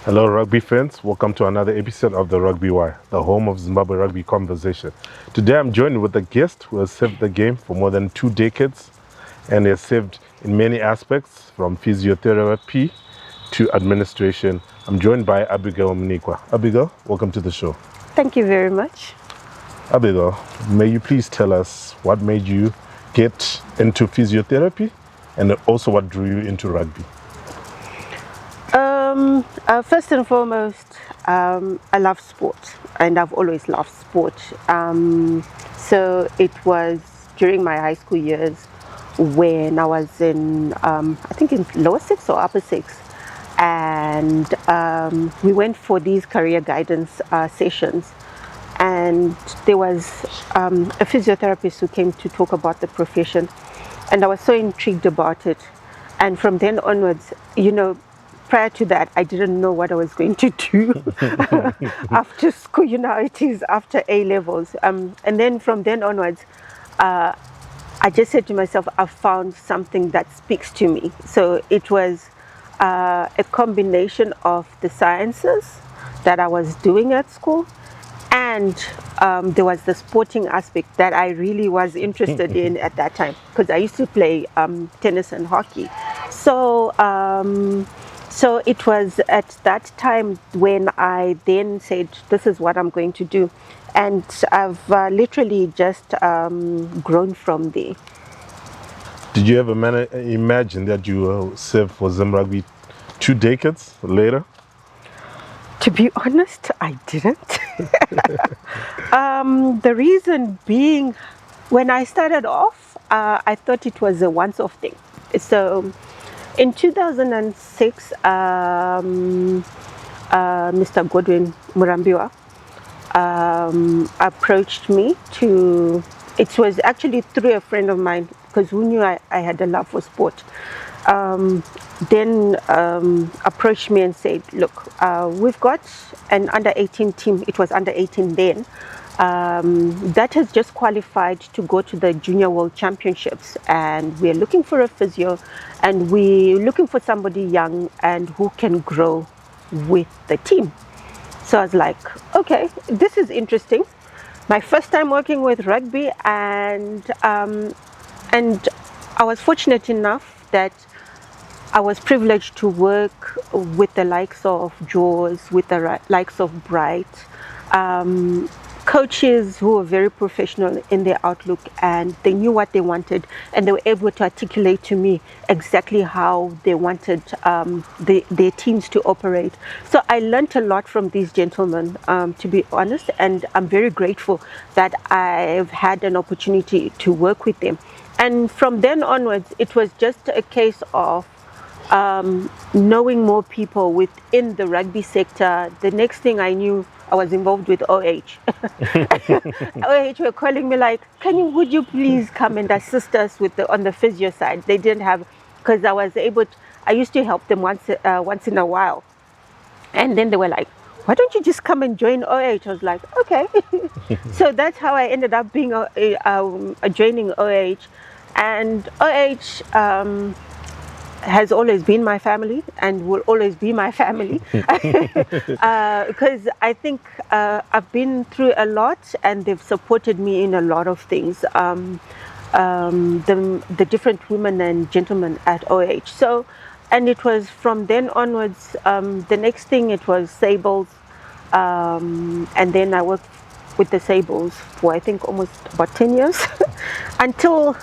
Hello rugby fans, welcome to another episode of the Rugby Wire, the home of Zimbabwe Rugby conversation. Today I'm joined with a guest who has served the game for more than 2 decades and has served in many aspects from physiotherapy to administration. I'm joined by Abigail Mnikwa. Abigail, welcome to the show. Thank you very much. Abigail, may you please tell us what made you get into physiotherapy and also what drew you into rugby? First and foremost, I love sport, and I've always loved sport. So it was during my high school years when I was in, I think in lower six or upper six, and we went for these career guidance sessions. And there was a physiotherapist who came to talk about the profession, and I was so intrigued about it. And from then onwards, prior to that, I didn't know what I was going to do after school. It is after A levels. And then from then onwards, I just said to myself, I've found something that speaks to me. So it was a combination of the sciences that I was doing at school, and there was the sporting aspect that I really was interested in at that time, because I used to play tennis and hockey. So it was at that time when I then said, this is what I'm going to do. And I've literally just grown from there. Did you ever imagine that you will serve for ZimbabweRugby 2 decades later? To be honest, I didn't. The reason being, when I started off, I thought it was a once-off thing. So in 2006, Mr. Godwin Murambiwa approached me to, it was actually through a friend of mine, because who knew I had a love for sport. Then approached me and said, look, we've got an under-18 team, it was under-18 then, that has just qualified to go to the Junior World Championships, and we're looking for a physio, and we're looking for somebody young and who can grow with the team. So I was like, okay, this is interesting. My first time working with rugby, and I was fortunate enough that I was privileged to work with the likes of Jaws, with the likes of Bright, coaches who were very professional in their outlook, and they knew what they wanted, and they were able to articulate to me exactly how they wanted their teams to operate. So I learned a lot from these gentlemen, to be honest, and I'm very grateful that I've had an opportunity to work with them. And from then onwards, it was just a case of knowing more people within the rugby sector. The next thing I knew, I was involved with OH. OH were calling me like, would you please come and assist us with on the physio side? They didn't have, because I used to help them once in a while. And then they were like, why don't you just come and join OH? I was like, okay. So that's how I ended up being joining OH. And OH has always been my family and will always be my family, because I think I've been through a lot, and they've supported me in a lot of things, the different women and gentlemen at OH. So, and it was from then onwards, the next thing, it was Sables, and then I worked with the Sables for I think almost about 10 years until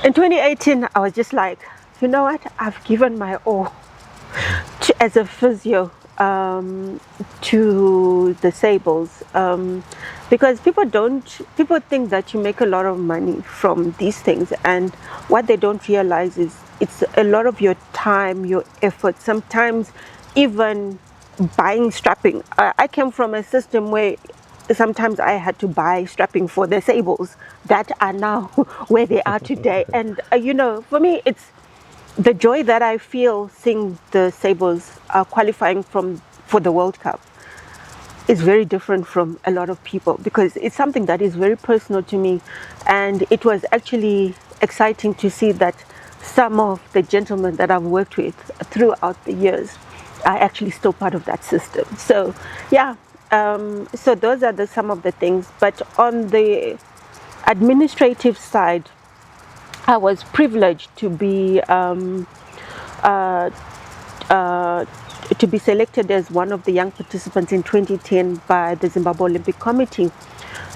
in 2018 I was just like, you know what, I've given my all as a physio to the Sables, because people think that you make a lot of money from these things, and what they don't realize is it's a lot of your time, your effort, sometimes even buying strapping. I came from a system where sometimes I had to buy strapping for the Sables that are now where they are today. And for me, it's the joy that I feel seeing the Sables qualifying for the World Cup is very different from a lot of people, because it's something that is very personal to me. And it was actually exciting to see that some of the gentlemen that I've worked with throughout the years are actually still part of that system. So yeah, so those are some of the things. But on the administrative side, I was privileged to be selected as one of the young participants in 2010 by the Zimbabwe Olympic Committee.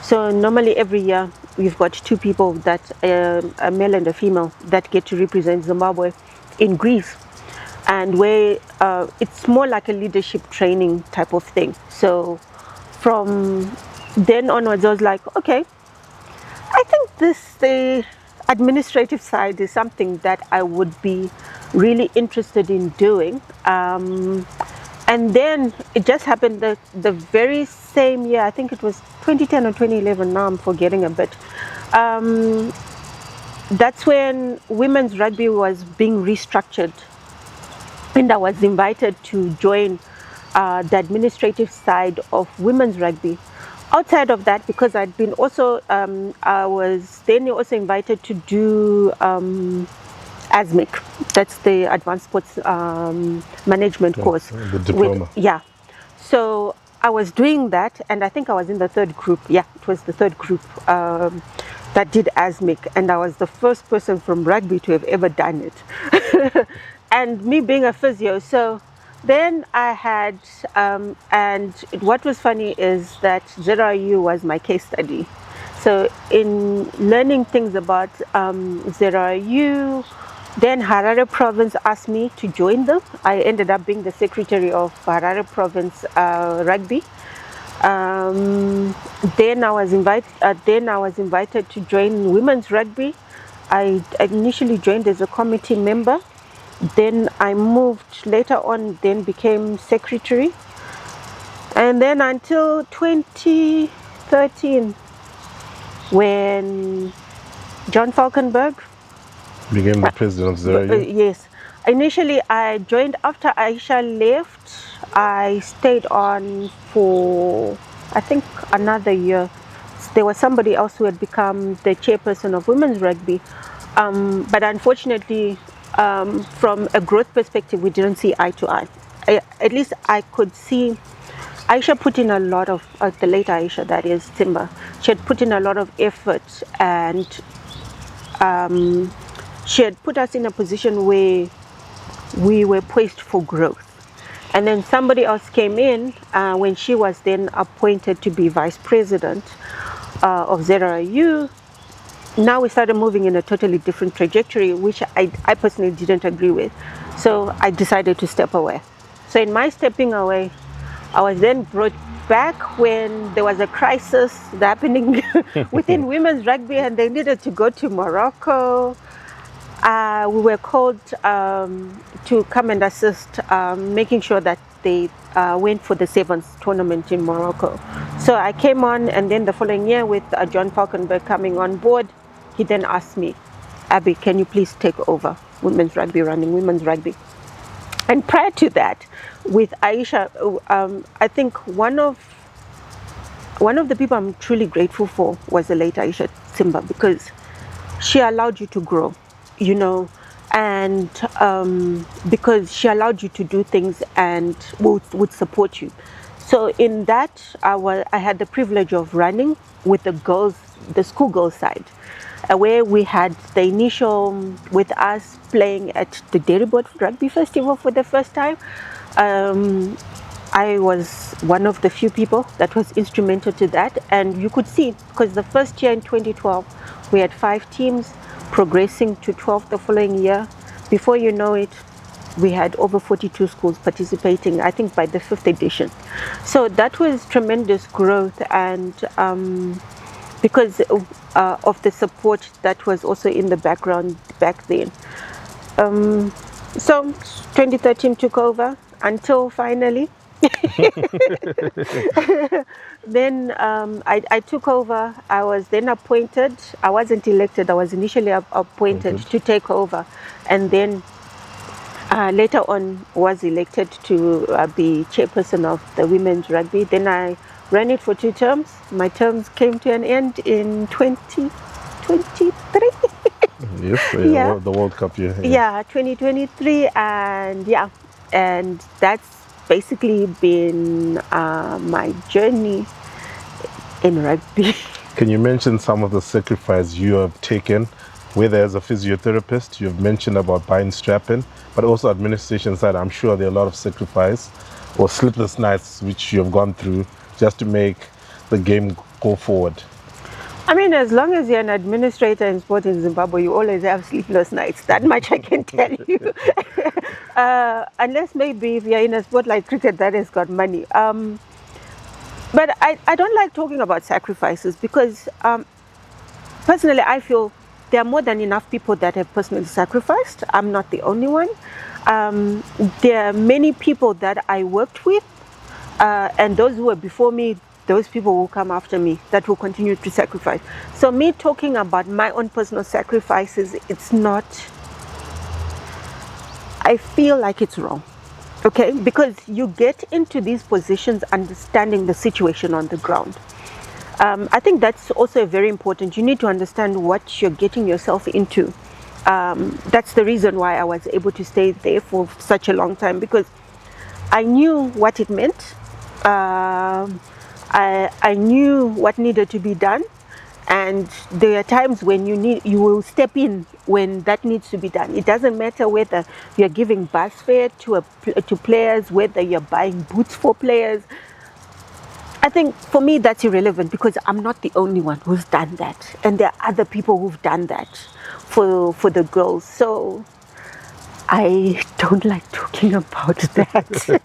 So normally every year we've got two people, that a male and a female, that get to represent Zimbabwe in Greece, and where it's more like a leadership training type of thing. So from then onwards, I was like, okay, I think the administrative side is something that I would be really interested in doing. And then it just happened that the very same year, I think it was 2010 or 2011, now I'm forgetting a bit. That's when women's rugby was being restructured, and I was invited to join the administrative side of women's rugby. Outside of that, because I'd been also, I was then also invited to do ASMIC. That's the Advanced Sports Management course. The diploma. Yeah. So I was doing that, and I think I was in the third group. Yeah, it was the third group that did ASMIC, and I was the first person from rugby to have ever done it. And me being a physio, so then I had, and what was funny is that ZRU was my case study. So in learning things about ZRU, then Harare province asked me to join them. I ended up being the secretary of Harare province rugby. Then I was invited to join women's rugby. I initially joined as a committee member. Then I moved later on, then became secretary. And then until 2013, when John Falkenberg became the president of ZRU? Yes. Initially, I joined after Aisha left. I stayed on for, I think, another year. There was somebody else who had become the chairperson of women's rugby. But unfortunately, from a growth perspective, we didn't see eye to eye. At least I could see Aisha put in a lot of, the late Aisha, that is Timber, she had put in a lot of effort, and she had put us in a position where we were poised for growth. And then somebody else came in when she was then appointed to be vice president of ZRU. Now we started moving in a totally different trajectory, which I personally didn't agree with. So I decided to step away. So in my stepping away, I was then brought back when there was a crisis happening within women's rugby, and they needed to go to Morocco. We were called to come and assist, making sure that they went for the Sevens tournament in Morocco. So I came on, and then the following year with John Falkenberg coming on board, he then asked me, Abby, can you please take over women's rugby, running women's rugby? And prior to that, with Aisha, I think one of the people I'm truly grateful for was the late Aisha Simba, because she allowed you to grow, you know, and because she allowed you to do things and would support you. So in that, I had the privilege of running with the girls, the schoolgirls side, where we had the initial with us playing at the Dairyboard Rugby Festival for the first time. I was one of the few people that was instrumental to that, and you could see, because the first year in 2012 we had 5 teams progressing to 12 the following year. Before you know it, we had over 42 schools participating, I think by the 5th edition. So that was tremendous growth, and because of the support that was also in the background back then. So 2013 took over until finally then I took over. I was then appointed. I wasn't elected. I was initially appointed to take over, and then later on was elected to be chairperson of the women's rugby. Then I ran it for 2 terms. My terms came to an end in 2023. Yes, yeah. The World Cup year. Yeah, 2023, and yeah, and that's basically been my journey in rugby. Can you mention some of the sacrifice you have taken, whether as a physiotherapist, you've mentioned about buying strapping, but also administration side, I'm sure there are a lot of sacrifice or sleepless nights which you have gone through just to make the game go forward? I mean, as long as you're an administrator in sport in Zimbabwe, you always have sleepless nights. That much I can tell you. Unless maybe if you're in a sport like cricket that has got money. But I don't like talking about sacrifices because personally I feel there are more than enough people that have personally sacrificed. I'm not the only one. There are many people that I worked with, and those who were before me, those people will come after me that will continue to sacrifice. So me talking about my own personal sacrifices, it's not, I feel like it's wrong. Okay, because you get into these positions understanding the situation on the ground. I think that's also very important. You need to understand what you're getting yourself into. That's the reason why I was able to stay there for such a long time, because I knew what it meant. I knew what needed to be done, and there are times when you will step in when that needs to be done. It doesn't matter whether you're giving bus fare to players, whether you're buying boots for players. I think for me that's irrelevant because I'm not the only one who's done that, and there are other people who've done that for the girls. So I don't like talking about that.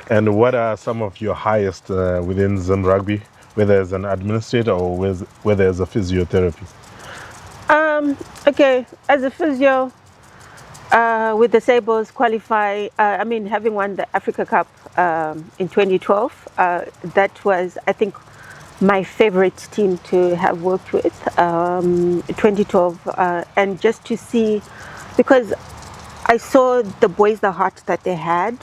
And what are some of your highest within ZimbRugby, whether as an administrator or whether as a physiotherapist? Okay, as a physio, with the Sables qualify, having won the Africa Cup in 2012, that was, I think, my favorite team to have worked with, 2012, and just to see, because I saw the boys, the heart that they had.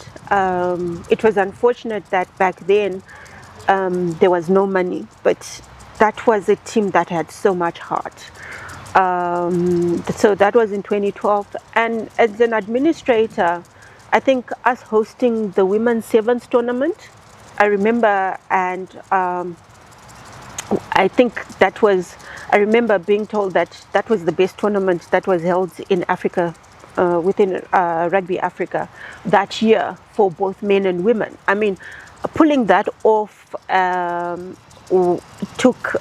It was unfortunate that back then there was no money, but that was a team that had so much heart. So that was in 2012. And as an administrator, I think us hosting the Women's Sevens tournament, I remember, and I think I remember being told that that was the best tournament that was held in Africa, within Rugby Africa that year for both men and women. I mean, pulling that off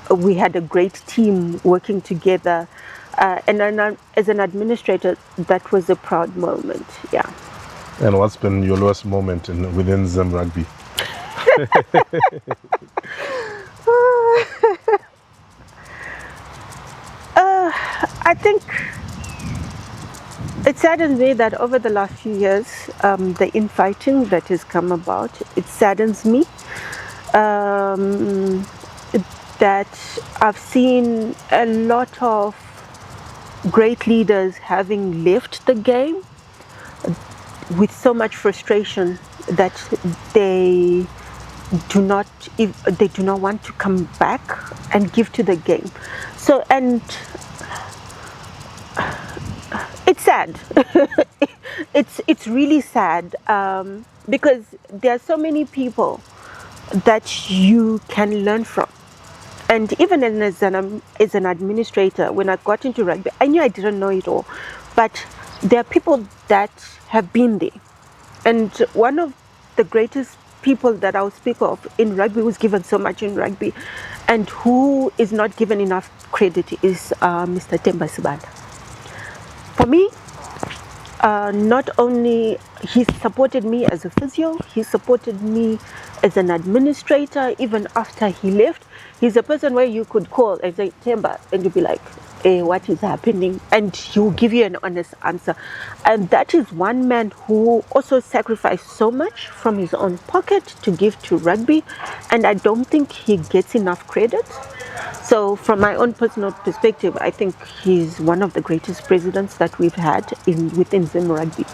we had a great team working together, and then as an administrator, that was a proud moment. Yeah. And what's been your lowest moment within ZimbRugby? I think it saddens me that over the last few years, the infighting that has come about, it saddens me that I've seen a lot of great leaders having left the game with so much frustration that they do not want to come back and give to the game. So, and it's sad. It's really sad, because there are so many people that you can learn from. And even as an administrator, when I got into rugby, I knew I didn't know it all, but there are people that have been there. And one of the greatest people that I'll speak of in rugby, who's given so much in rugby and who is not given enough credit, is Mr. Temba Sibanda. For me, not only he supported me as a physio, he supported me as an administrator. Even after he left, he's a person where you could call and say, Temba, and you'd be like, hey, what is happening? And he will give you an honest answer. And that is one man who also sacrificed so much from his own pocket to give to rugby, and I don't think he gets enough credit. So from my own personal perspective, I think he's one of the greatest presidents that we've had within ZimbRugby.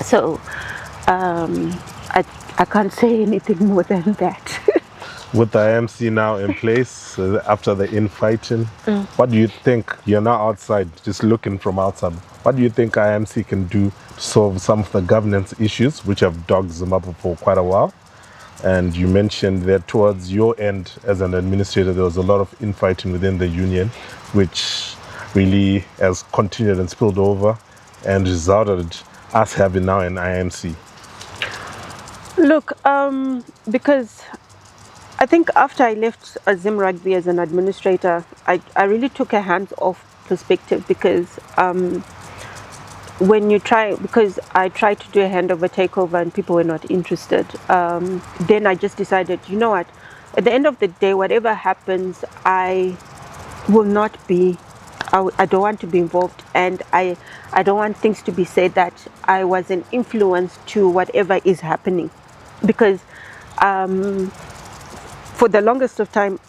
So I can't say anything more than that. With the IMC now in place after the infighting, what do you think? You're now outside, just looking from outside. What do you think IMC can do to solve some of the governance issues which have dogged Zimbabwe for quite a while? And you mentioned that towards your end as an administrator, there was a lot of infighting within the union, which really has continued and spilled over and resulted us having now an IMC. Look, because I think after I left ZimbabweRugby as an administrator, I really took a hands-off perspective because because I tried to do a handover takeover and people were not interested. Then I just decided, you know what, at the end of the day, whatever happens, I will not be, I don't want to be involved, and I don't want things to be said that I was an influence to whatever is happening. Because for the longest of time,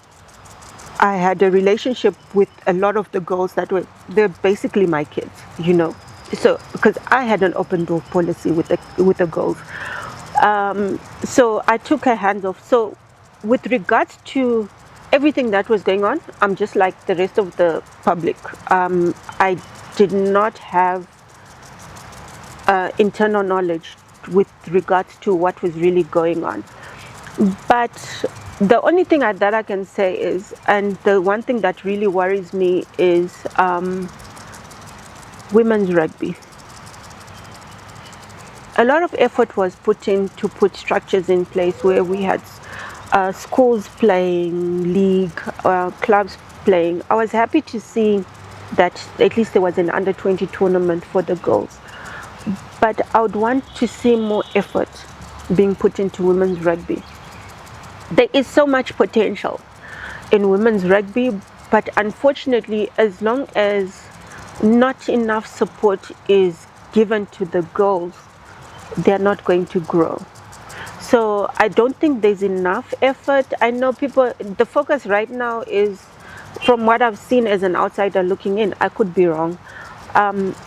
I had a relationship with a lot of the girls they're basically my kids, you know. So because I had an open door policy with the girls, so I took a hands off. So with regards to everything that was going on, I'm just like the rest of the public. I did not have internal knowledge with regards to what was really going on. But the only thing that I can say is, and the one thing that really worries me is women's rugby. A lot of effort was put in to put structures in place where we had schools playing, league, clubs playing. I was happy to see that at least there was an under-20 tournament for the girls. But I would want to see more effort being put into women's rugby. There is so much potential in women's rugby, but unfortunately, as long as not enough support is given to the girls, they're not going to grow. So I don't think there's enough effort. I know the focus right now is, from what I've seen as an outsider looking in, I could be wrong,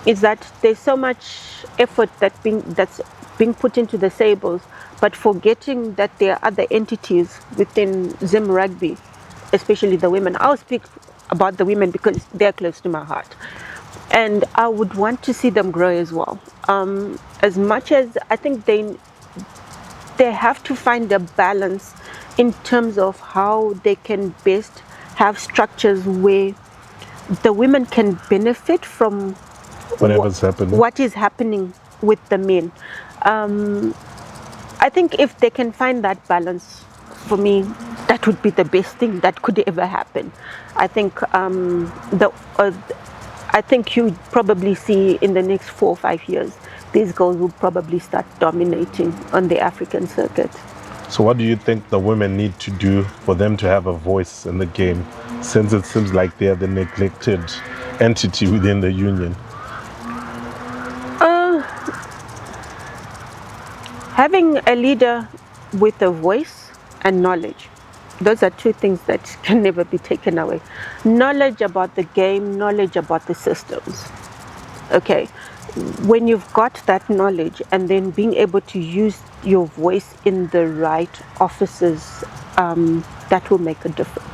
is that there's so much effort that's being put into the Sables, but forgetting that there are other entities within ZimbabweRugby, especially the women. I'll speak about the women because they're close to my heart. And I would want to see them grow as well. As much as I think they have to find a balance in terms of how they can best have structures where the women can benefit from what is happening with the men. I think if they can find that balance, for me, that would be the best thing that could ever happen. I think I think you probably see in the next 4 or 5 years, these girls will probably start dominating on the African circuit. So what do you think the women need to do for them to have a voice in the game, since it seems like they are the neglected entity within the union? Having a leader with a voice and knowledge. Those are two things that can never be taken away. Knowledge about the game, knowledge about the systems. Okay, when you've got that knowledge and then being able to use your voice in the right offices, that will make a difference.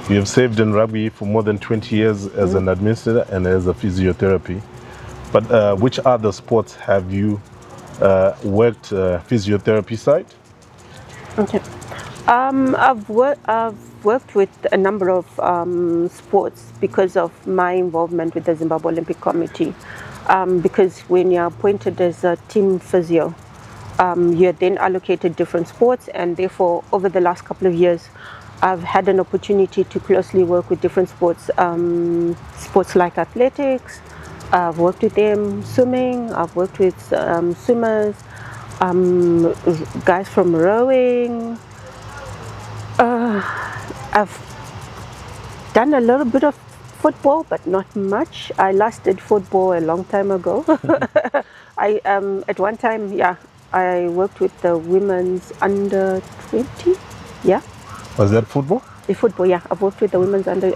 You have served in rugby for more than 20 years as an administrator and as a physiotherapy. But which other sports have you worked physiotherapy side? Okay. I've worked with a number of sports because of my involvement with the Zimbabwe Olympic Committee. Because when you're appointed as a team physio, you're then allocated different sports, and therefore over the last couple of years I've had an opportunity to closely work with different sports, sports like athletics. I've worked with them, swimming, I've worked with swimmers, Guys from rowing. I've done a little bit of football, but not much. I last did football a long time ago. I at one time, yeah, I worked with the women's under 20. Yeah. Was that football? The football, yeah. I've worked with the women's under,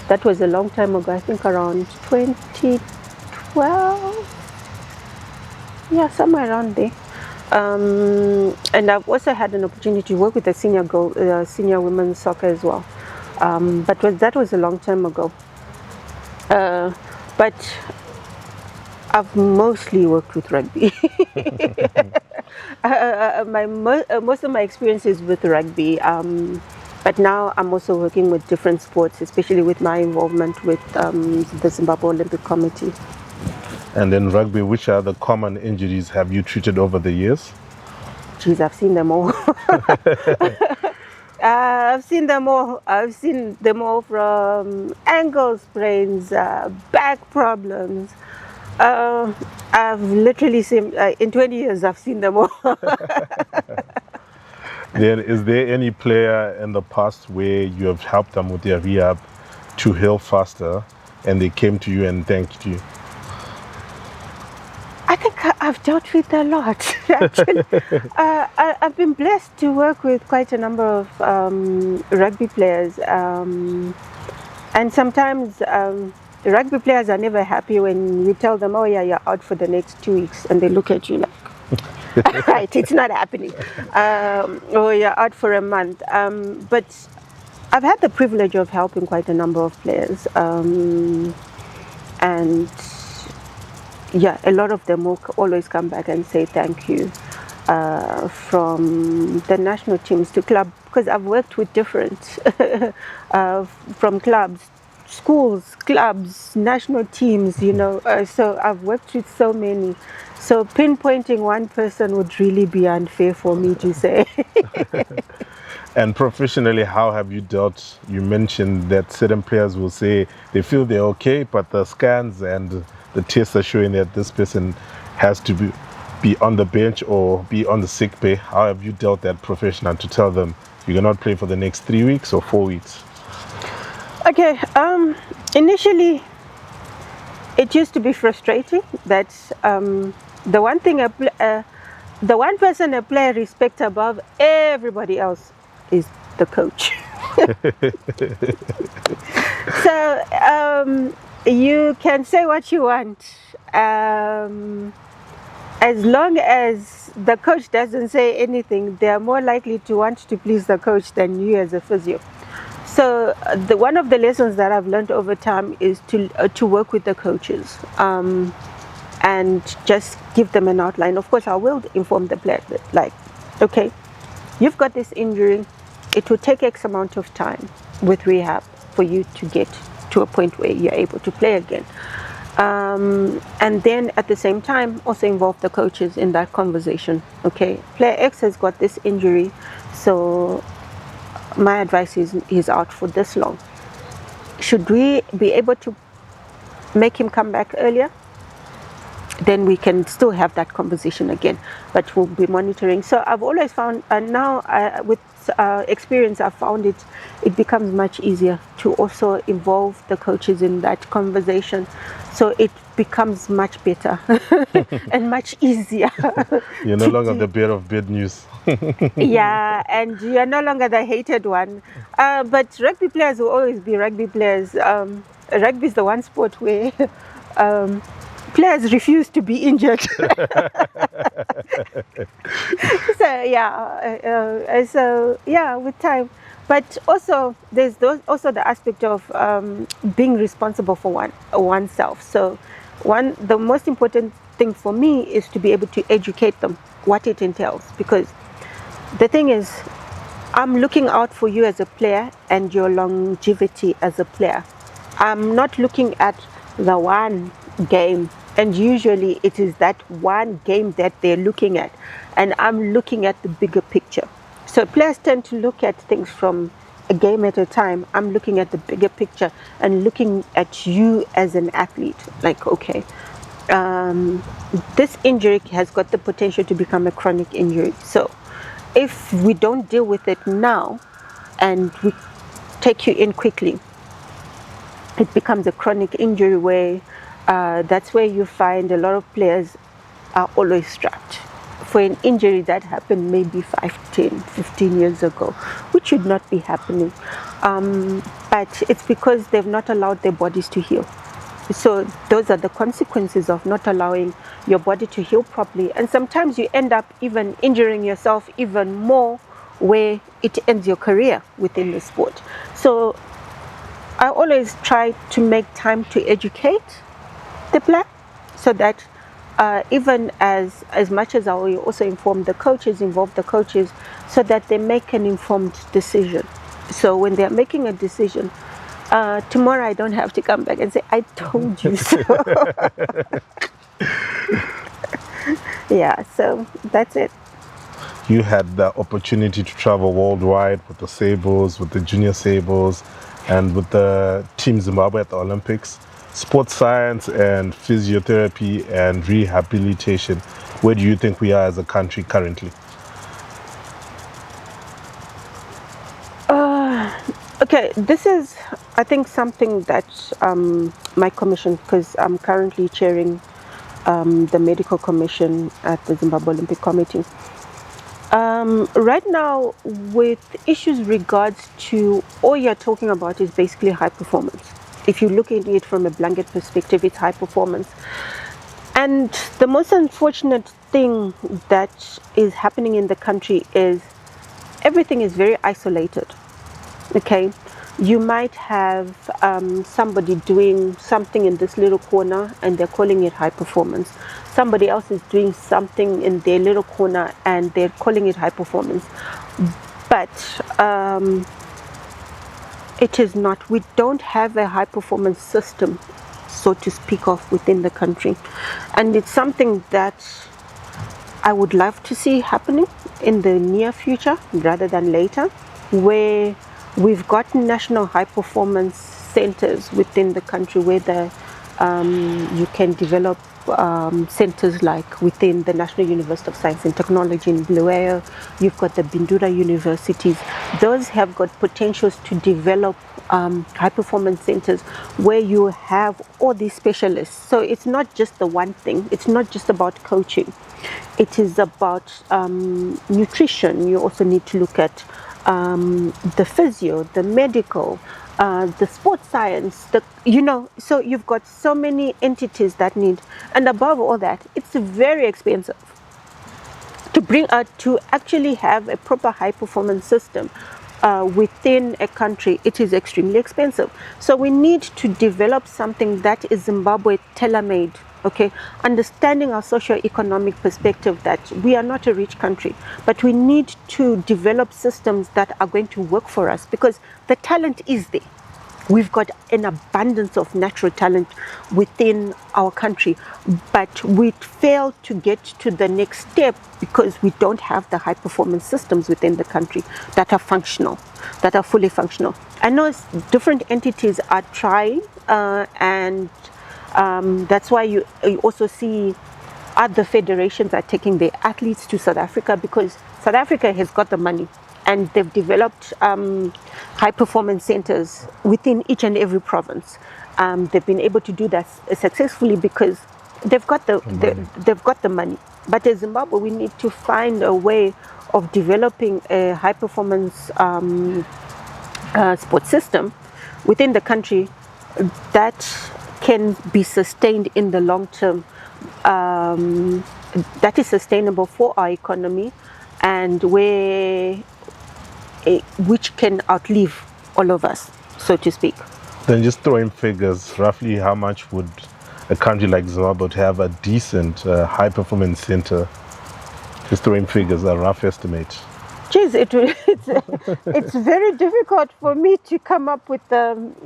that was a long time ago. I think around 2012. Yeah, somewhere around there. And I've also had an opportunity to work with the senior women's soccer as well. But that was a long time ago. But I've mostly worked with rugby. Most of my experience is with rugby. But now I'm also working with different sports, especially with my involvement with the Zimbabwe Olympic Committee. And in rugby, which other common injuries have you treated over the years? Geez, I've seen them all. I've seen them all. I've seen them all from ankle sprains, back problems. I've literally seen, in 20 years, I've seen them all. Then, is there any player in the past where you have helped them with their rehab to heal faster and they came to you and thanked you? I think I've dealt with a lot, actually. I've been blessed to work with quite a number of rugby players. And sometimes the rugby players are never happy when you tell them, oh yeah, you're out for the next 2 weeks. And they look at you like, right, it's not happening. Or you're out for a month. But I've had the privilege of helping quite a number of players. And yeah, a lot of them will always come back and say thank you, from the national teams to club, because I've worked with different, from clubs, schools, clubs, national teams, so I've worked with so many. So pinpointing one person would really be unfair for me to say. And professionally, how have you dealt? You mentioned that certain players will say they feel they're okay, but the scans and the tests are showing that this person has to be on the bench or be on the sick pay. How have you dealt that professional to tell them you cannot play for the next 3 weeks or 4 weeks? Okay, initially it used to be frustrating that the one person a player respects above everybody else is the coach. So you can say what you want, as long as the coach doesn't say anything, they are more likely to want to please the coach than you as a physio. So one of the lessons that I've learned over time is to work with the coaches, and just give them an outline. Of course, I will inform the player that, like, okay, you've got this injury. It will take X amount of time with rehab for you to get to a point where you're able to play again. And then at the same time, also involve the coaches in that conversation. Okay, player X has got this injury, so my advice is he's out for this long. Should we be able to make him come back earlier? Then we can still have that conversation again, but we'll be monitoring. So I've always found, and now with experience, I've found it becomes much easier to also involve the coaches in that conversation. So it becomes much better and much easier. You're no longer the bearer of bad news. Yeah, and you're no longer the hated one. But rugby players will always be rugby players. Rugby is the one sport where players refuse to be injured. So with time. But also there's also the aspect of being responsible for oneself. So the most important thing for me is to be able to educate them what it entails, because the thing is, I'm looking out for you as a player and your longevity as a player. I'm not looking at the one game, and usually it is that one game that they're looking at, and I'm looking at the bigger picture. So players tend to look at things from a game at a time. I'm looking at the bigger picture and looking at you as an athlete, like, okay, this injury has got the potential to become a chronic injury. So if we don't deal with it now and we take you in quickly, it becomes a chronic injury where that's where you find a lot of players are always strapped for an injury that happened maybe 5, 10, 15 years ago, which should not be happening. But it's because they've not allowed their bodies to heal. So those are the consequences of not allowing your body to heal properly. And sometimes you end up even injuring yourself even more, where it ends your career within the sport. So I always try to make time to educate the player, so that even as much as I will also involve the coaches, so that they make an informed decision. So when they're making a decision, tomorrow I don't have to come back and say, I told you so. Yeah, so that's it. You had the opportunity to travel worldwide with the Sables, with the Junior Sables, and with the Team Zimbabwe at the Olympics. Sports science and physiotherapy and rehabilitation, where do you think we are as a country currently? Okay, this is, I think, something that my commission, because I'm currently chairing the medical commission at the Zimbabwe Olympic Committee. Right now, with issues regards to, all you're talking about is basically high performance. If you look at it from a blanket perspective, it's high performance. And the most unfortunate thing that is happening in the country is everything is very isolated. Okay, you might have somebody doing something in this little corner and they're calling it high performance. Somebody else is doing something in their little corner and they're calling it high performance. But it is not. We don't have a high performance system, so to speak of, within the country. And it's something that I would love to see happening in the near future rather than later, where we've got national high performance centers within the country where you can develop centers like within the National University of Science and Technology in Bulawayo. You've got the Bindura universities. Those have got potentials to develop high performance centers where you have all these specialists. So it's not just the one thing. It's not just about coaching. It is about nutrition. You also need to look at the physio, the medical, the sports science, so you've got so many entities that need, and above all that, it's very expensive to bring out, to actually have a proper high performance system within a country. It is extremely expensive. So we need to develop something that is Zimbabwe tailor-made. Okay, understanding our socio-economic perspective, that we are not a rich country, but we need to develop systems that are going to work for us, because the talent is there. We've got an abundance of natural talent within our country, but we fail to get to the next step because we don't have the high performance systems within the country that are functional, that are fully functional. I know different entities are trying and that's why you also see other federations are taking their athletes to South Africa, because South Africa has got the money and they've developed high performance centers within each and every province. They've been able to do that successfully because they've got the money. But as Zimbabwe, we need to find a way of developing a high performance sports system within the country that can be sustained in the long term, that is sustainable for our economy, and which can outlive all of us, so to speak. Then just throw in figures. Roughly how much would a country like Zimbabwe to have a decent high performance center? Just throw in figures, a rough estimate. Geez, it's very difficult for me to come up with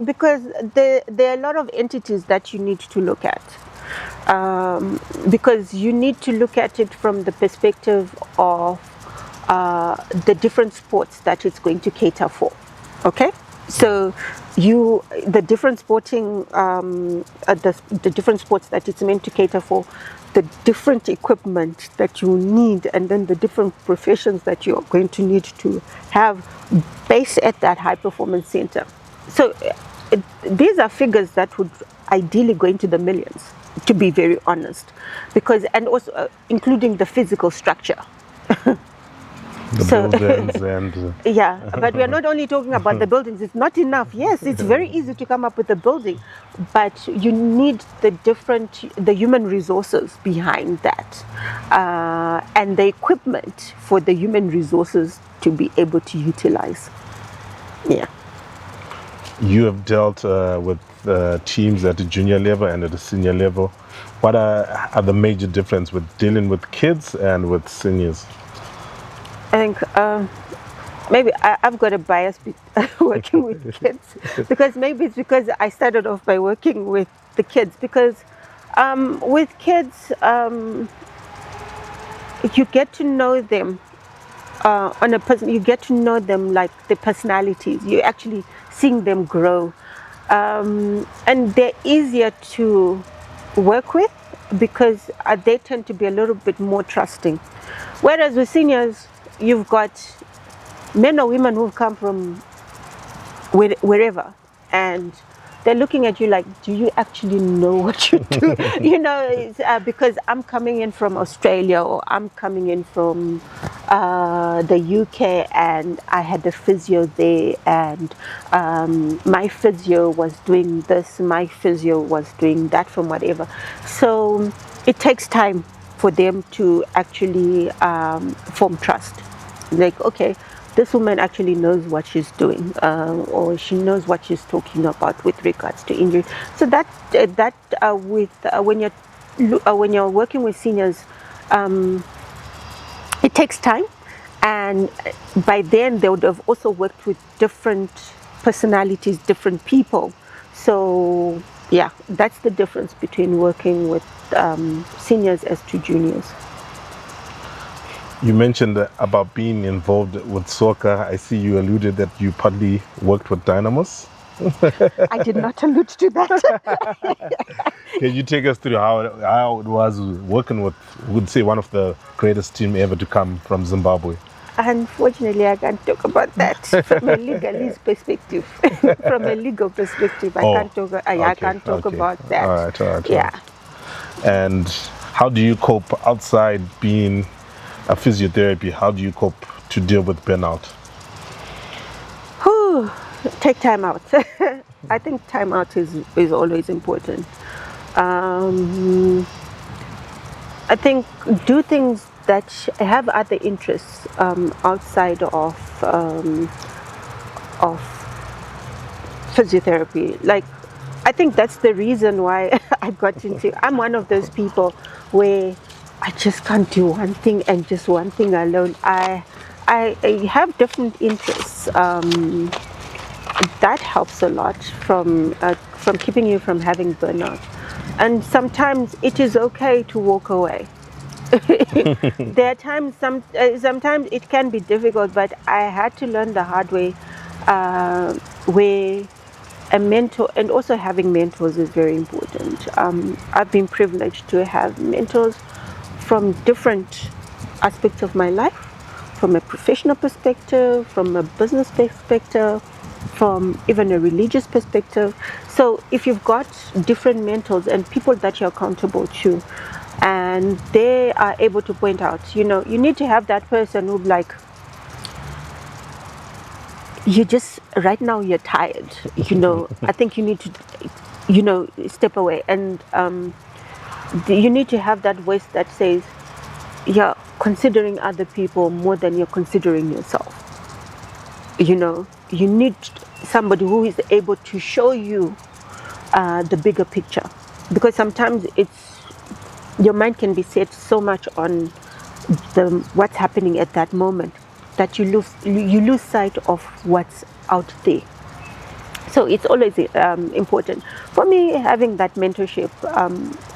because there are a lot of entities that you need to look at, because you need to look at it from the perspective of the different sports that it's going to cater for. Okay, So the different the different sports that it's meant to cater for, the different equipment that you need, and then the different professions that you're going to need to have based at that high performance center. So these are figures that would ideally go into the millions, to be very honest, because, and also including the physical structure. The buildings and yeah, but we are not only talking about the buildings. It's not enough. Yes, it's very easy to come up with a building, but you need the human resources behind that, and the equipment for the human resources to be able to utilize. Yeah. you have dealt with teams at the junior level and at the senior level. What are the major difference with dealing with kids and with seniors? I think maybe I've got a bias working with kids, because maybe it's because I started off by working with the kids, because with kids you get to know them on a person. You get to know them, like the personalities. You're actually seeing them grow, and they're easier to work with because they tend to be a little bit more trusting. Whereas with seniors, you've got men or women who've come from wherever, and they're looking at you like, do you actually know what you do? You know, it's, because I'm coming in from Australia, or I'm coming in from the UK, and I had a physio there, and my physio was doing this, my physio was doing that, from whatever. So it takes time for them to actually form trust. Like, okay, this woman actually knows what she's doing, or she knows what she's talking about with regards to injury. So when you're working with seniors, it takes time, and by then they would have also worked with different personalities, different people. So yeah, that's the difference between working with seniors as to juniors. You mentioned about being involved with soccer. I see you alluded that you partly worked with Dynamos. I did not allude to that. Can you take us through how it was working with, would say, one of the greatest team ever to come from Zimbabwe? Unfortunately, I can't talk about that from a legalese perspective. From a legal perspective, I can't talk about that. All right. Yeah. And how do you cope outside being a physiotherapy? How do you cope to deal with burnout? Take time out. I think time out is always important. I think do things that have other interests outside of physiotherapy. Like, I think that's the reason why I got into. I'm one of those people where I just can't do one thing and just one thing alone. I have different interests. That helps a lot from keeping you from having burnout. And sometimes it is okay to walk away. There are times, sometimes it can be difficult, but I had to learn the hard way, where a mentor, and also having mentors is very important. I've been privileged to have mentors from different aspects of my life, from a professional perspective, from a business perspective, from even a religious perspective. So if you've got different mentors and people that you're accountable to, and they are able to point out, you need to have that person who'll be like, right now you're tired, I think you need to, step away. And you need to have that voice that says, you're considering other people more than you're considering yourself. You need somebody who is able to show you the bigger picture, because sometimes your mind can be set so much on what's happening at that moment that you lose sight of what's out there. So it's always important for me having that mentorship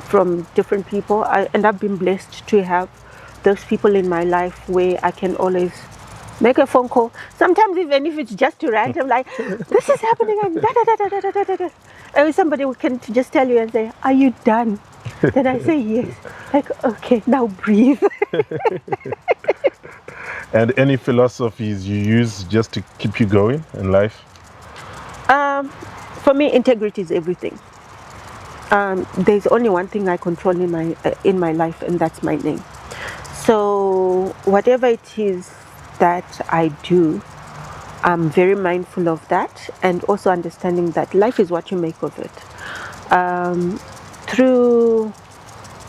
from different people, and I've been blessed to have those people in my life where I can always make a phone call. Sometimes even if it's just to rant, I'm like, this is happening, and da da da da da da da da. And somebody can just tell you and say, are you done? Then I say yes. Like, okay, now breathe. And any philosophies you use just to keep you going in life? For me, integrity is everything. There's only one thing I control in my life, and that's my name. So whatever it is that I do, I'm very mindful of that, and also understanding that life is what you make of it. Through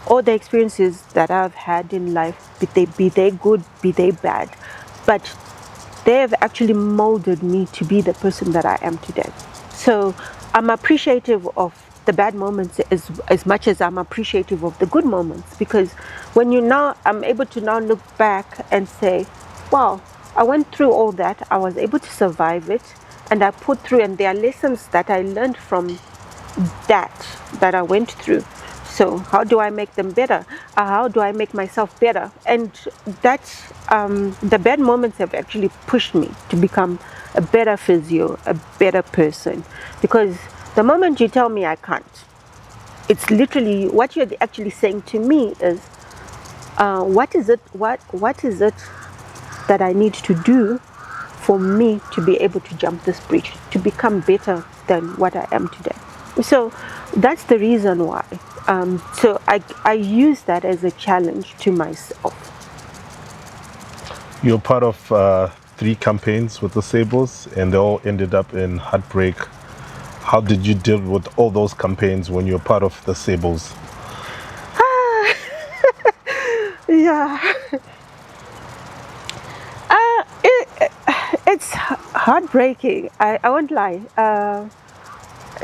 all the experiences that I've had in life, be they good, be they bad, but they have actually molded me to be the person that I am today. So I'm appreciative of the bad moments as much as I'm appreciative of the good moments, because when I'm able to now look back and say, wow, I went through all that, I was able to survive it, and I put through, and there are lessons that I learned from that I went through. So how do I make them better? How do I make myself better? And that's the bad moments have actually pushed me to become a better physio, a better person. Because the moment you tell me I can't, it's literally what you're actually saying to me is, what is it that I need to do for me to be able to jump this bridge, to become better than what I am today. So that's the reason why. So I use that as a challenge to myself. You're part of 3 campaigns with the Sables, and they all ended up in heartbreak. How did you deal with all those campaigns when you're part of the Sables? Yeah. It's heartbreaking. I won't lie.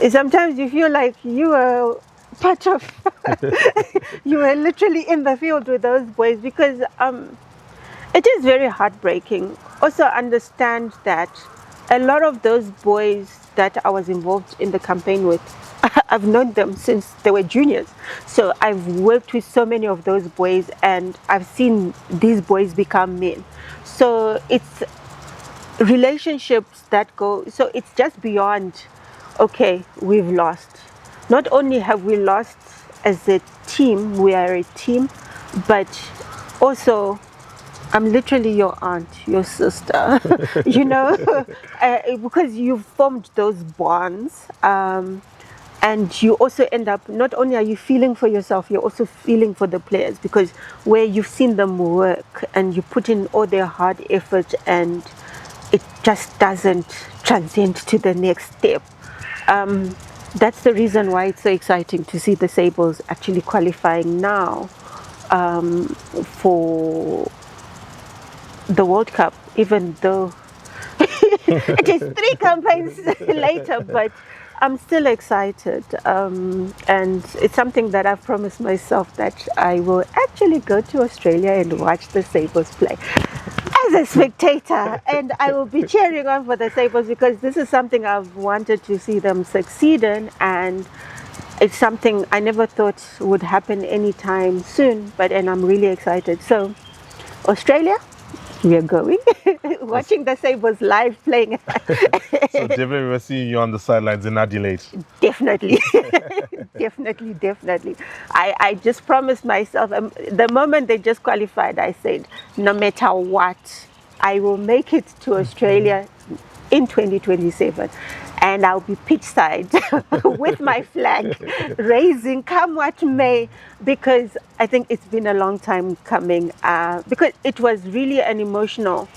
Sometimes you feel like you were part of, you were literally in the field with those boys, because it is very heartbreaking. Also understand that a lot of those boys that I was involved in the campaign with, I've known them since they were juniors. So I've worked with so many of those boys, and I've seen these boys become men. So it's relationships that go, so it's just beyond, okay, we've lost. Not only have we lost as a team, we are a team, but also I'm literally your aunt, your sister, you know, because you've formed those bonds. And you also end up, not only are you feeling for yourself, you're also feeling for the players, because where you've seen them work and you put in all their hard effort and it just doesn't transcend to the next step. That's the reason why it's so exciting to see the Sables actually qualifying now for the World Cup, even though it is 3 campaigns later, but I'm still excited, and it's something that I've promised myself, that I will actually go to Australia and watch the Sables play as a spectator, and I will be cheering on for the Sables, because this is something I've wanted to see them succeed in, and it's something I never thought would happen anytime soon, and I'm really excited. So Australia, we are going, watching the Sables live playing. So definitely we're seeing you on the sidelines in Adelaide. Definitely. Definitely. I just promised myself, the moment they just qualified, I said, no matter what, I will make it to Australia in 2027. And I'll be pitch side with my flag raising, come what may, because I think it's been a long time coming, because it was really an emotional,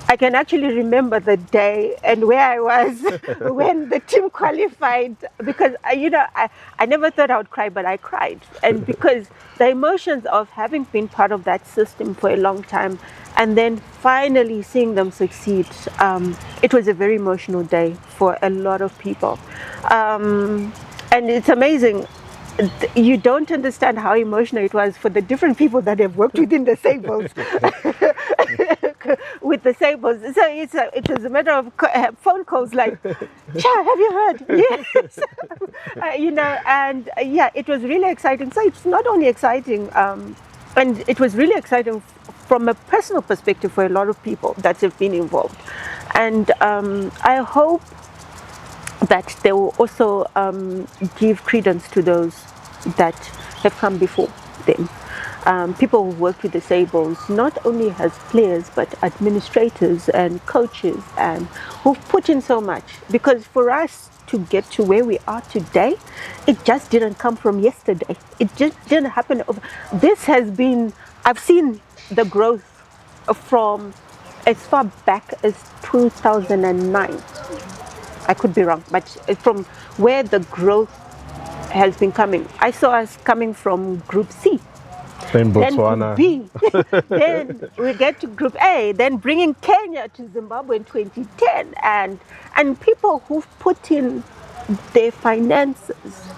I can actually remember the day and where I was when the team qualified, because I never thought I would cry, but I cried. And because the emotions of having been part of that system for a long time and then finally seeing them succeed, it was a very emotional day for a lot of people. And it's amazing. You don't understand how emotional it was for the different people that have worked within the Sables. With the Sables, so it was a matter of phone calls like, "Cha, have you heard?" Yes, and yeah, it was really exciting. So it's not only exciting, and it was really exciting from a personal perspective for a lot of people that have been involved. And I hope that they will also give credence to those that have come before them. People who work with disabled, not only as players, but administrators and coaches, and who've put in so much. Because for us to get to where we are today, it just didn't come from yesterday. It just didn't happen. This has been, I've seen the growth from as far back as 2009. I could be wrong, but from where the growth has been coming. I saw us coming from Group C, then Group B, then we get to Group A, then bringing Kenya to Zimbabwe in 2010, and people who've put in their finances,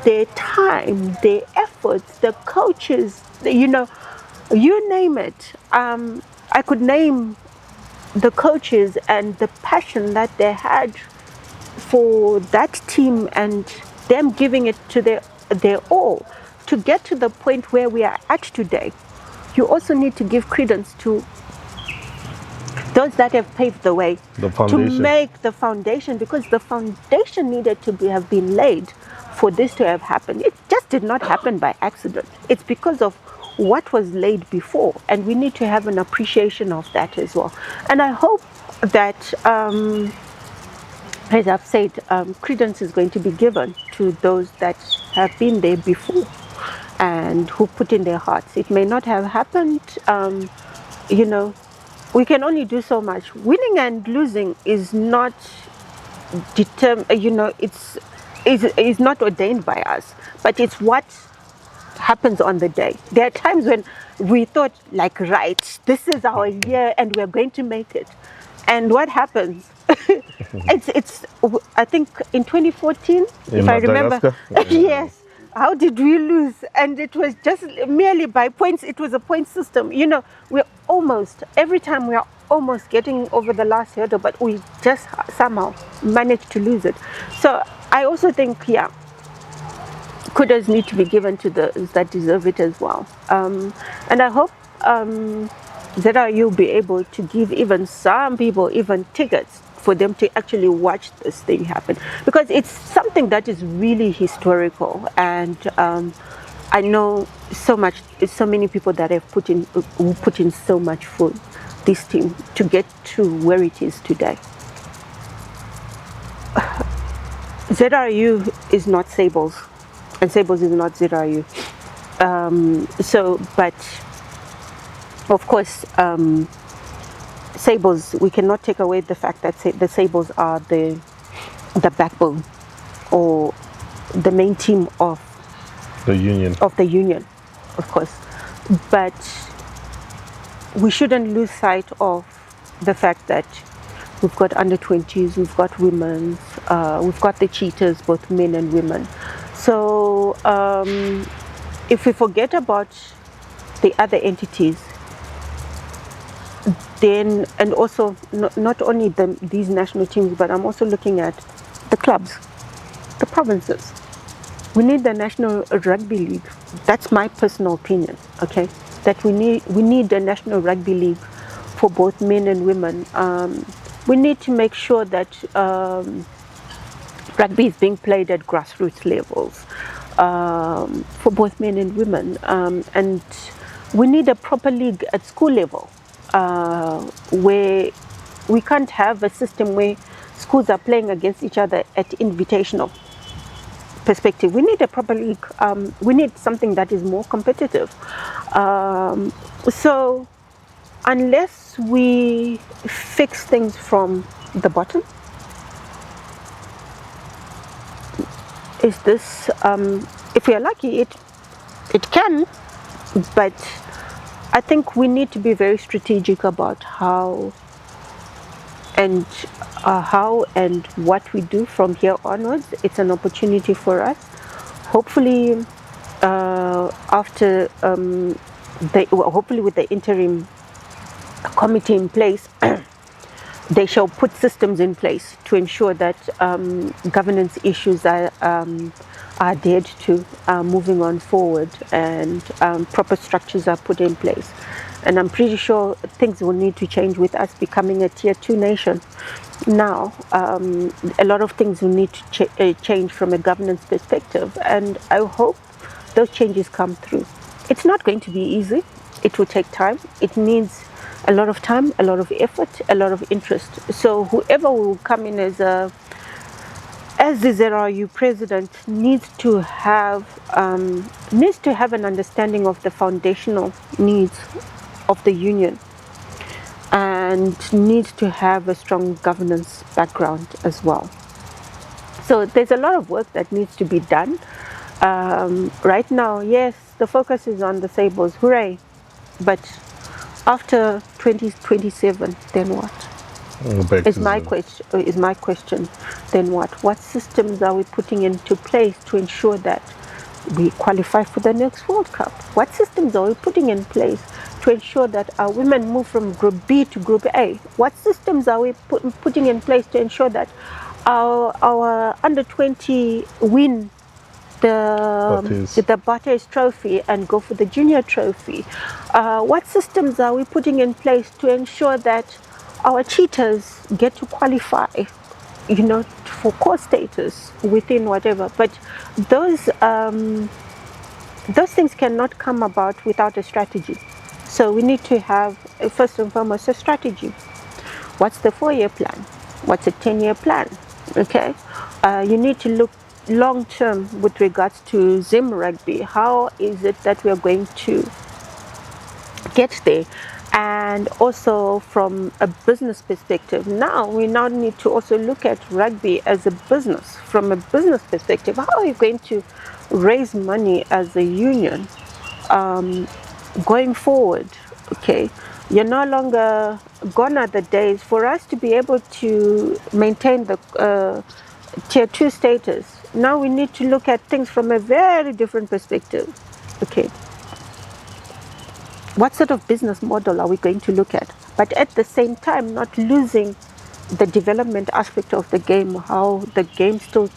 their time, their efforts, the coaches, you name it. I could name the coaches and the passion that they had for that team and them giving it to their all to get to the point where we are at today. You also need to give credence to those that have paved the way to make the foundation, because the foundation needed to have been laid for this to have happened. It just did not happen by accident. It's because of what was laid before, and we need to have an appreciation of that as well. And I hope that as I've said, credence is going to be given to those that have been there before and who put in their hearts. It may not have happened, we can only do so much. Winning and losing is not is not ordained by us, but it's what happens on the day. There are times when we thought, like, right, this is our year and we're going to make it. And what happens? it's I think in 2014, if I remember, yes, how did we lose? And it was just merely by points. It was a point system. We're almost, every time we are almost getting over the last hurdle, but we just somehow managed to lose it. So I also think, kudos need to be given to those that deserve it as well. And I hope ZRU will be able to give even some people even tickets for them to actually watch this thing happen, because it's something that is really historical. And I know so many people that have put in so much for this team to get to where it is today. ZRU is not Sables, and Sables is not ZRU. But of course, Sables, we cannot take away the fact that the Sables are the backbone or the main team of the union. Of course. But we shouldn't lose sight of the fact that we've got under 20s, we've got women, we've got the cheaters, both men and women. So if we forget about the other entities, then, and also not only these national teams, but I'm also looking at the clubs, the provinces. We need the National Rugby League. That's my personal opinion, okay? That we need the National Rugby League for both men and women. We need to make sure that rugby is being played at grassroots levels for both men and women. And we need a proper league at school level, where we can't have a system where schools are playing against each other at invitational perspective. We need a proper league. We need something that is more competitive. So unless we fix things from the bottom, is this, if we are lucky, it can, but I think we need to be very strategic about how and what we do from here onwards. It's an opportunity for us. Hopefully, hopefully with the interim committee in place, they shall put systems in place to ensure that governance issues are adhered to moving on forward, and proper structures are put in place. and I'm pretty sure things will need to change with us becoming a tier 2 nation. Now, a lot of things will need to change from a governance perspective, and I hope those changes come through. It's not going to be easy. It will take time. It needs a lot of time, a lot of effort, a lot of interest. So whoever will come in as the ZRU president needs to have an understanding of the foundational needs of the union, and needs to have a strong governance background as well. So there's a lot of work that needs to be done. Right now, yes, the focus is on the Sables, hooray! But after 2027, then what? Is my question. Then what? What systems are we putting into place to ensure that we qualify for the next World Cup? What systems are we putting in place to ensure that our women move from Group B to Group A? What systems are we putting in place to ensure that our under 20 win the Bates Trophy and go for the Junior Trophy? What systems are we putting in place to ensure that our cheetahs get to qualify, for core status within whatever? But those things cannot come about without a strategy. So we need to have, first and foremost, a strategy. What's the 4-year plan? What's a 10-year plan? Okay, you need to look long term with regards to ZimbabweRugby. How is it that we are going to get there? And also from a business perspective, we need to also look at rugby as a business. From a business perspective, how are you going to raise money as a union going forward? Okay, you're no longer, gone are the days for us to be able to maintain the tier 2 status. Now we need to look at things from a very different perspective. Okay, what sort of business model are we going to look at? But at the same time, not losing the development aspect of the game, how the game still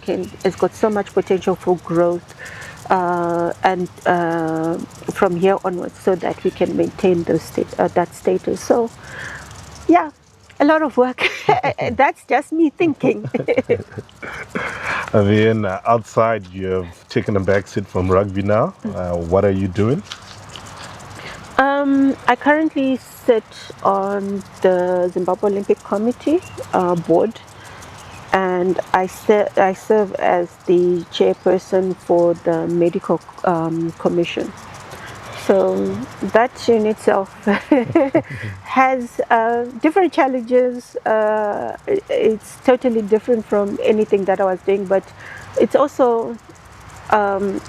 has got so much potential for growth, and from here onwards, so that we can maintain that status. So, yeah, a lot of work. That's just me thinking. I mean, outside, you've taken a back seat from rugby now. What are you doing? I currently sit on the Zimbabwe Olympic Committee board, and I serve as the chairperson for the medical commission. So that in itself has different challenges. It's totally different from anything that I was doing, but it's also, I've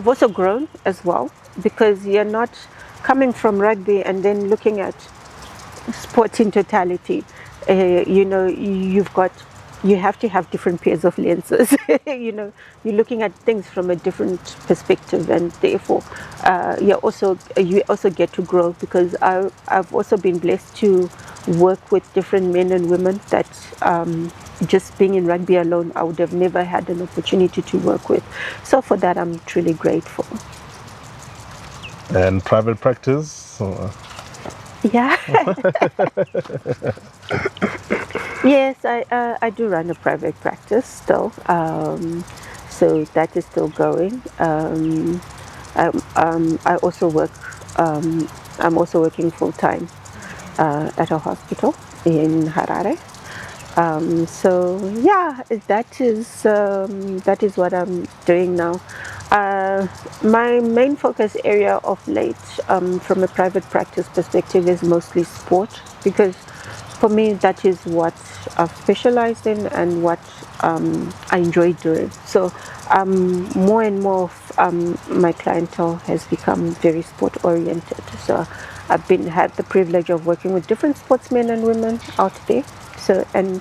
also grown as well, because you're not coming from rugby and then looking at sports in totality. You have to have different pairs of lenses. You're looking at things from a different perspective, and therefore you also get to grow, because I've also been blessed to work with different men and women that just being in rugby alone, I would have never had an opportunity to work with. So for that, I'm truly grateful. And private practice? Yeah. Yes, I do run a private practice still. So that is still going. I also work. I'm also working full time at a hospital in Harare. So yeah, that is what I'm doing now. My main focus area of late, from a private practice perspective, is mostly sport, because for me that is what I've specialized in and what I enjoy doing. So more and more of my clientele has become very sport oriented. So I've had the privilege of working with different sportsmen and women out there. So, and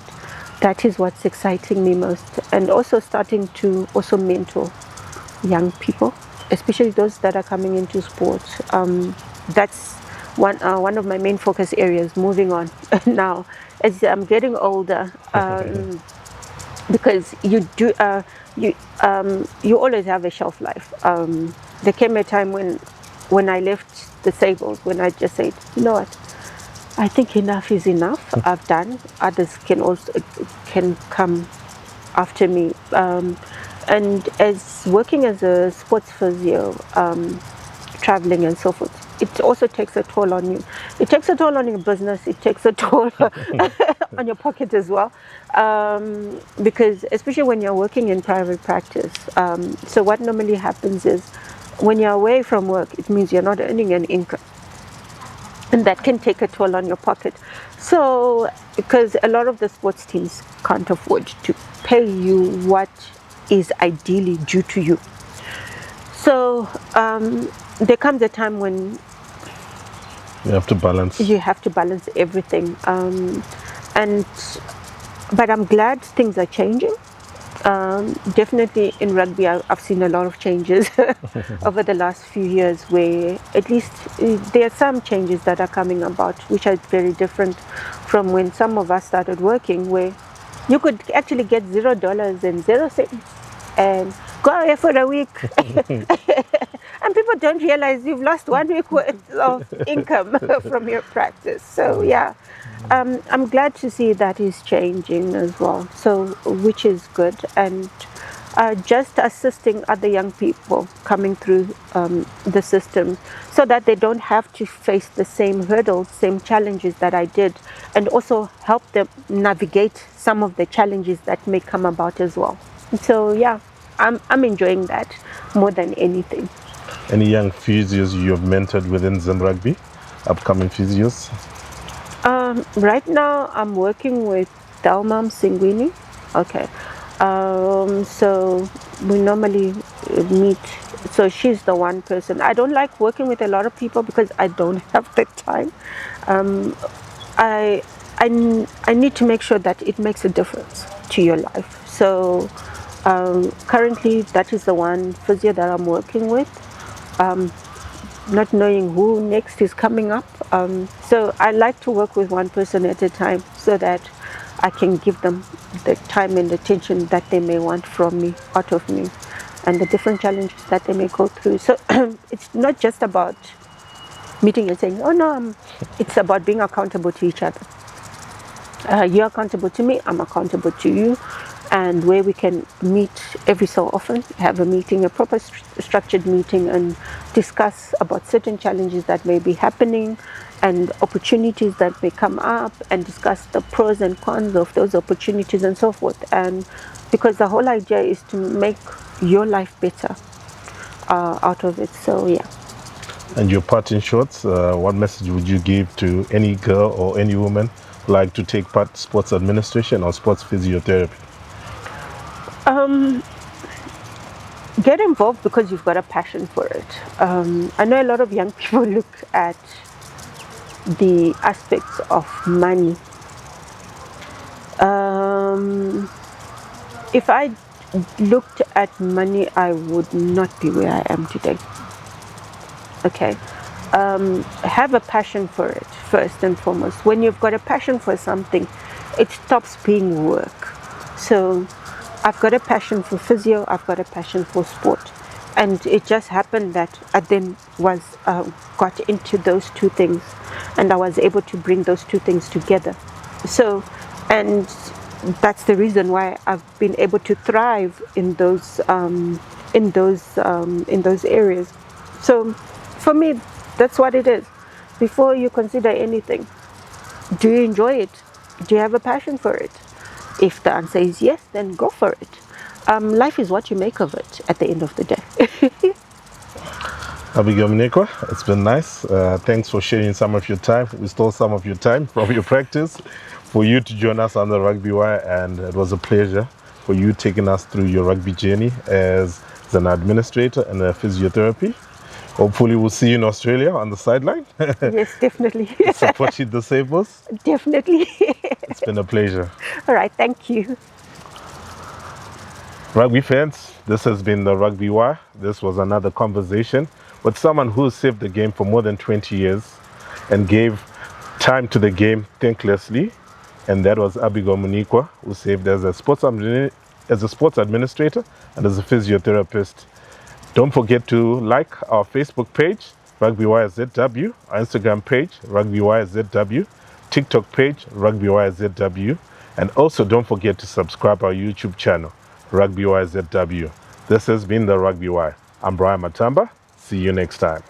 that is what's exciting me most, and also starting to also mentor young people, especially those that are coming into sports. That's one of my main focus areas moving on now as I'm getting older, because you always have a shelf life. There came a time when when I left disabled, when I just said, you know what, I think enough is enough. I've done. Others can also can come after me. And as working as a sports physio, traveling and so forth, it also takes a toll on you. It takes a toll on your business. It takes a toll on your pocket as well, because especially when you're working in private practice. So what normally happens is when you're away from work, it means you're not earning an income. And that can take a toll on your pocket. So, because a lot of the sports teams can't afford to pay you what is ideally due to you. So, there comes a time when You have to balance. you have to balance everything. But I'm glad things are changing. Definitely in rugby, I've seen a lot of changes over the last few years, where at least there are some changes that are coming about, which are very different from when some of us started working, where you could actually get $0 and 0 cents and go away for a week. And people don't realize you've lost 1 week worth of income from your practice. So yeah, I'm glad to see that is changing as well. So which is good, and just assisting other young people coming through the system, so that they don't have to face the same hurdles, same challenges that I did, and also help them navigate some of the challenges that may come about as well. So yeah, I'm enjoying that more than anything. Any young physios you have mentored within ZimbRugby? Upcoming physios? Right now, I'm working with Dalma Msingwini. Okay. So we normally meet. So she's the one person. I don't like working with a lot of people because I don't have the time. I need to make sure that it makes a difference to your life. So currently, that is the one physio that I'm working with. Not knowing who next is coming up. So I like to work with one person at a time, so that I can give them the time and attention that they may want from me, out of me, and the different challenges that they may go through. So it's not just about meeting and saying, oh no, it's about being accountable to each other. You're accountable to me, I'm accountable to you, and where we can meet every so often, have a meeting, a proper structured meeting, and discuss about certain challenges that may be happening and opportunities that may come up, and discuss the pros and cons of those opportunities and so forth. And because the whole idea is to make your life better out of it. So yeah. And your parting shots, what message would you give to any girl or any woman like to take part in sports administration or sports physiotherapy? Get involved because you've got a passion for it. I know a lot of young people look at the aspects of money. If I looked at money, I would not be where I am today. Okay. Have a passion for it first and foremost. When you've got a passion for something, it stops being work. So I've got a passion for physio, I've got a passion for sport, and it just happened that I then got into those two things, and I was able to bring those two things together. So, and that's the reason why I've been able to thrive in those areas. So for me, that's what it is. Before you consider anything, do you enjoy it? Do you have a passion for it? If the answer is yes, then go for it. Life is what you make of it at the end of the day. Abigail Mnikwa, it's been nice. Thanks for sharing some of your time. We stole some of your time from your practice for you to join us on the Rugby Wire, and it was a pleasure for you taking us through your rugby journey as an administrator and a physiotherapy. Hopefully we'll see you in Australia on the sideline. Yes, definitely. Supporting the Sabres. Definitely. It's been a pleasure. All right, thank you. Rugby fans, this has been the Rugby Wire. This was another conversation with someone who saved the game for more than 20 years and gave time to the game thanklessly. And that was Abigail Mnikwa, who saved as a sports administrator and as a physiotherapist. Don't forget to like our Facebook page RugbyWireZW, our Instagram page, RugbyWireZW, TikTok page, RugbyWireZW, and also don't forget to subscribe our YouTube channel, RugbyWireZW. This has been the Rugby Wire. I'm Brian Matamba. See you next time.